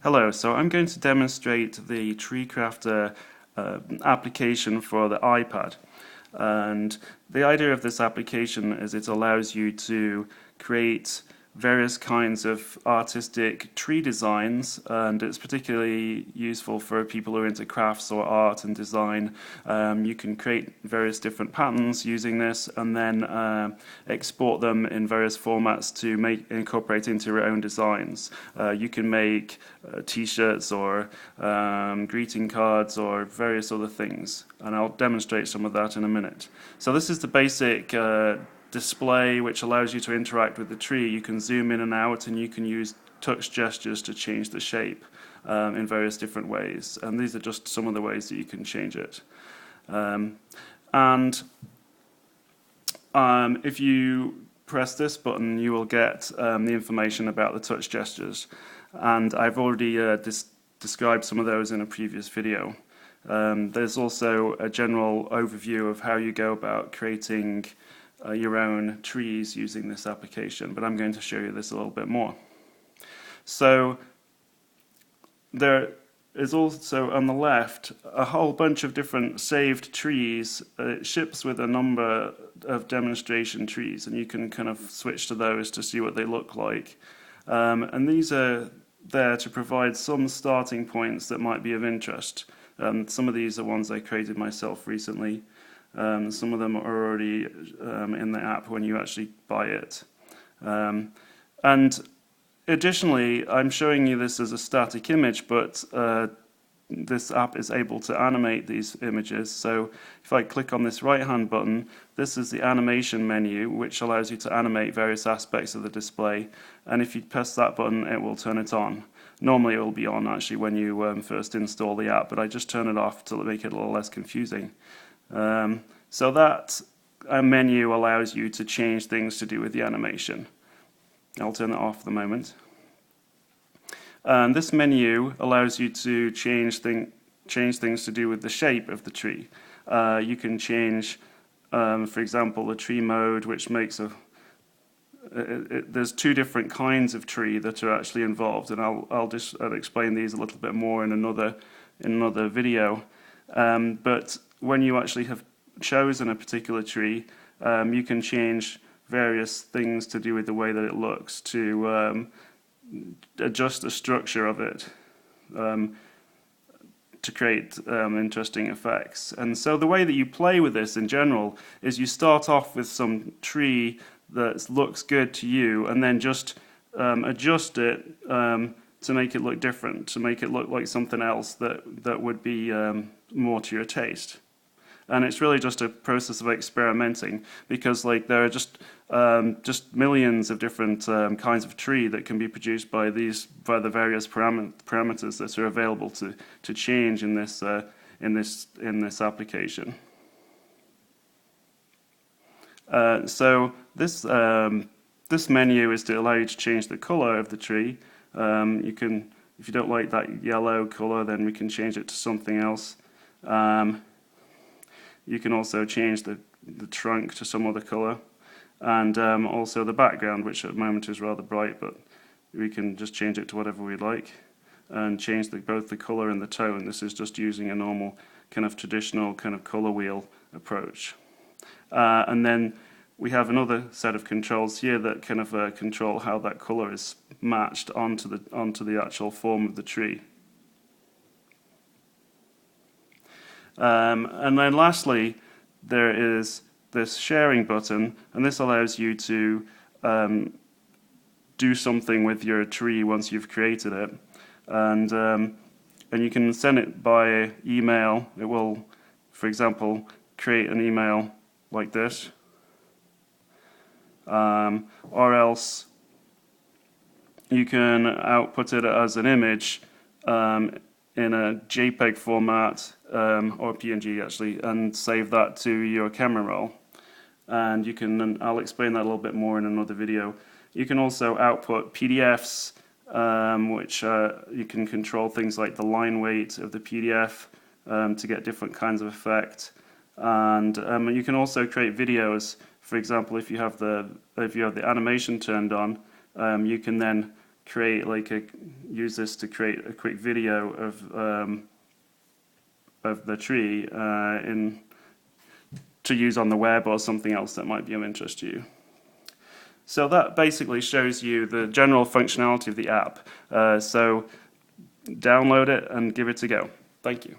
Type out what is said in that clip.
Hello, so I'm going to demonstrate the TreeCrafter application for the iPad. And the idea of this application is it allows you to create various kinds of artistic tree designs, and it's particularly useful for people who are into crafts or art and design. You can create various different patterns using this and then export them in various formats to incorporate into your own designs. You can make t-shirts or greeting cards or various other things, and I'll demonstrate some of that in a minute. So this is the basic display which allows you to interact with the tree. You can zoom in and out, and you can use touch gestures to change the shape in various different ways, and these are just some of the ways that you can change it. If you press this button, you will get the information about the touch gestures, and I've already described some of those in a previous video. There's also a general overview of how you go about creating your own trees using this application, but I'm going to show you this a little bit more. So there is also on the left a whole bunch of different saved trees. It ships with a number of demonstration trees, and you can kind of switch to those to see what they look like. And these are there to provide some starting points that might be of interest. Some of these are ones I created myself recently. Some of them are already in the app when you actually buy it. And additionally, I'm showing you this as a static image, but this app is able to animate these images. So if I click on this right-hand button, this is the animation menu, which allows you to animate various aspects of the display. And if you press that button, it will turn it on. Normally it will be on actually when you first install the app, but I just turn it off to make it a little less confusing. So that menu allows you to change things to do with the animation. I'll turn it off for the moment. And this menu allows you to change things to do with the shape of the tree. You can change, for example, the tree mode, which makes there's two different kinds of tree that are actually involved, and I'll explain these a little bit more in another video. But when you actually have chosen a particular tree, you can change various things to do with the way that it looks to adjust the structure of it to create interesting effects. And so the way that you play with this in general is you start off with some tree that looks good to you, and then just adjust it to make it look different, to make it look like something else that would be more to your taste. And it's really just a process of experimenting, because there are just millions of different kinds of tree that can be produced by the various parameters that are available to change in this application. So this menu is to allow you to change the color of the tree. You can, if you don't like that yellow color, then we can change it to something else. You can also change the trunk to some other color, and also the background, which at the moment is rather bright, but we can just change it to whatever we'd like, and change both the color and the tone. This is just using a normal kind of traditional kind of color wheel approach. And then we have another set of controls here that kind of control how that color is matched onto the actual form of the tree. And then lastly, there is this sharing button, and this allows you to do something with your tree once you've created it, and you can send it by email. It will, for example, create an email like this, or else you can output it as an image in a JPEG format, or PNG actually, and save that to your camera roll. And you can, and I'll explain that a little bit more in another video. You can also output PDFs, which you can control things like the line weight of the PDF to get different kinds of effect. And you can also create videos. For example, if you have the animation turned on, you can then use this to create a quick video of the tree to use on the web or something else that might be of interest to you. So that basically shows you the general functionality of the app. So download it and give it a go. Thank you.